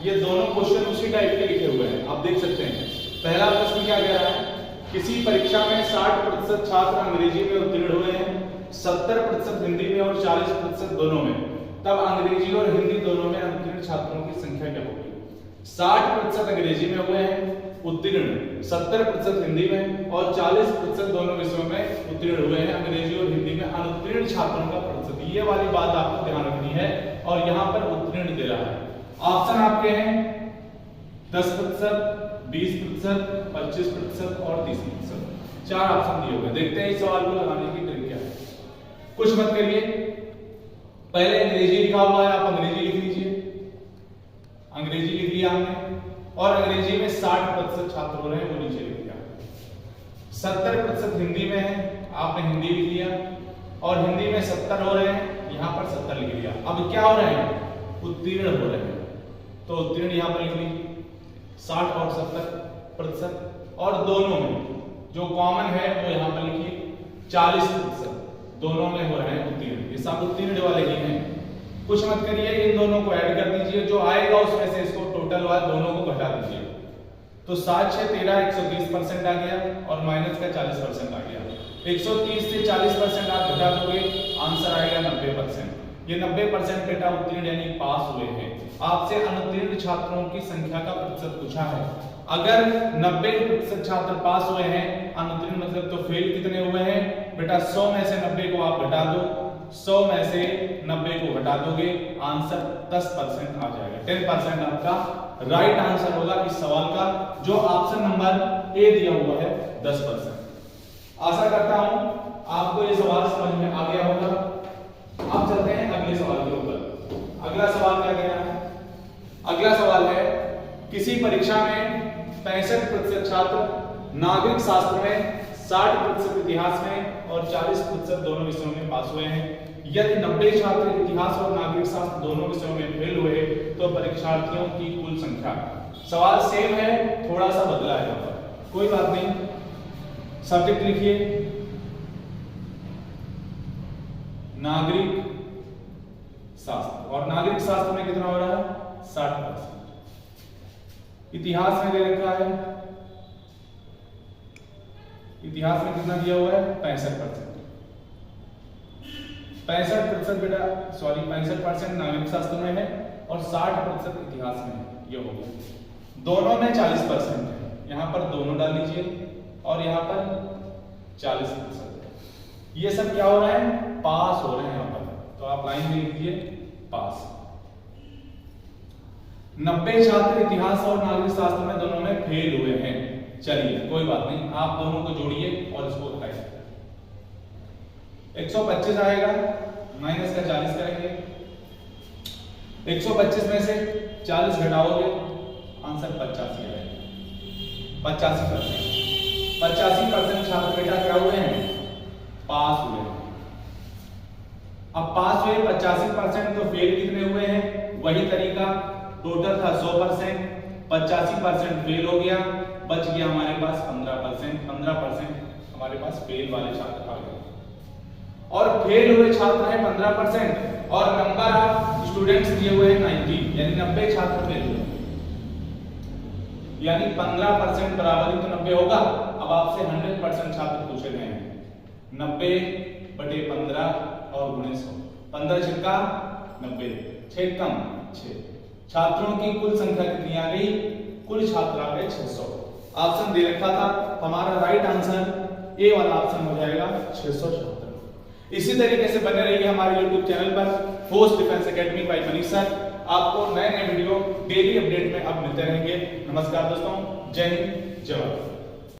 ये दोनों क्वेश्चन उसी टाइप के लिखे हुए हैं, आप देख सकते हैं। पहला प्रश्न क्या कह रहा है, किसी परीक्षा में 60% छात्र अंग्रेजी में उत्तीर्ण हुए हैं, 70% हिंदी में और 40% दोनों में, तब अंग्रेजी और हिंदी दोनों में उत्तीर्ण छात्रों की संख्या क्या होगी। 60% अंग्रेजी में हुए हैं उत्तीर्ण, 70% हिंदी में और 40% दोनों विषयों में उत्तीर्ण हुए हैं, अंग्रेजी और हिंदी में अनुत्तीर्ण छात्रों का प्रतिशत। ये वाली बात आपको ध्यान रखनी है और यहाँ पर उत्तीर्ण दे रहा है। ऑप्शन आपके हैं 10%, 20%, 25% और 30%, 4 ऑप्शन दिए हुए हैं। देखते हैं इस सवाल को लगाने की ट्रिक क्या है। कुछ मत करिए, पहले अंग्रेजी लिखा हुआ है, आप अंग्रेजी लिख लीजिए, अंग्रेजी लिख लिया हमने, और अंग्रेजी में 60% छात्र हो रहे हैं वो नीचे लिख दिया। 70% हिंदी में है, आपने हिंदी लिख लिया, और हिंदी में 70 हो रहे हैं, यहाँ पर 70 लिख लिया। अब क्या हो रहे हैं, उत्तीर्ण हो रहे हैं, तो उत्तीर्ण यहाँ पर लिख लीजिए 60 और 70%, और दोनों में जो कॉमन है वो यहाँ पर लिखिए 40%, दोनों में हो रहे हैं उत्तीर्ण, ये सब उत्तीर्ण वाले ही हैं। कुछ मत करिए, इन दोनों को ऐड कर दीजिए, जो आएगा उसमें से इसको टोटल वाला दोनों को घटा दीजिए, तो 7 6 13 130% आ गया और माइनस का 40% आ गया। 130 से 40% आप घटा दोगे, आंसर आएगा 90%। ये 90% बेटा उत्तीर्ण यानी पास हुए हैं। आपसे अनुत्तीर्ण छात्रों की संख्या का प्रतिशत पूछा है। अगर 90% छात्र पास हुए हैं, अनुत्तीर्ण मतलब तो फेल कितने हुए हैं बेटा, 100 में से 90 को आप घटा दो, 100 में से 90 को घटा दोगे, आंसर 10% आ जाएगा। 10% आपका राइट आंसर होगा इस सवाल का, जो ऑप्शन नंबर ए दिया हुआ है 10%। आशा करता हूं आपको ये सवाल समझ में आ गया होगा। अब चलते हैं अगले सवाल के ऊपर। अगला सवाल क्या कह रहा है, अगला सवाल है, किसी परीक्षा में 65% छात्र नागरिक शास्त्र में, 60% इतिहास में और 40% दोनों विषयों में पास हुए हैं। यदि 90 छात्र इतिहास और नागरिक शास्त्र दोनों विषयों में फेल हुए तो परीक्षार्थियों की कुल संख्या। सवाल सेम है, थोड़ा सा बदला है यहाँ पर, कोई बात नहीं। सब्जेक्ट लिखिए नागरिक शास्त्र, और नागरिक शास्त्र में कितना हो रहा है 60%। इतिहास में दे रखा है, इतिहास में कितना दिया हुआ है 65%। 65% बेटा सॉरी 65% नागरिक शास्त्र में है और 60% इतिहास में है, ये हो गया। दोनों में 40% है, यहाँ पर दोनों डाल लीजिए और यहाँ पर 40%। ये सब क्या हो रहा है, पास हो रहे हैं यहाँ पर, तो आप लाइन में लिख दीजिए पास। 90 छात्र इतिहास और नागरिक शास्त्र में दोनों में फेल हुए हैं। चलिए कोई बात नहीं, आप दोनों को जोड़िए और इसको घटाइए। 125 आएगा, माइनस का 40 करेंगे, 125 में से 40 घटाओगे, आंसर 85 आएगा। 85%। 85% छात्र बेटा क्या हुए हैं, पास हुए हैं। अब पास हुए 85% तो फेल कितने हुए हैं, वही तरीका, टोटल था 100%, 85% फेल हो गया, बच गया हमारे पास 15%। 15% हमारे पास फेल वाले छात्र आ गए, और फेल हुए छात्र हैं 15%, और नंबर ऑफ स्टूडेंट्स दिए हुए हैं 90, यानी 90 छात्र फेल हुए, यानी 15% बराबर ही तो 90 होगा। अब आपसे 100% छात्र पूछे गए हैं, 90/15 और गुणे 100, 15 छिक्का 90, 6 कम 6। छात्रों की कुल संख्या कितनी आ गई, कुल छात्र आ गए 600। ऑप्शन दे रखा था, हमारा राइट आंसर ए वाला ऑप्शन हो जाएगा 600 छात्र। इसी तरीके से बने रहिए हमारे YouTube चैनल पर force defence academy by Manish sir. आपको नए नए वीडियो डेली अपडेट में अब मिलते रहेंगे। नमस्कार दोस्तों, जय हिंद, जय भारत।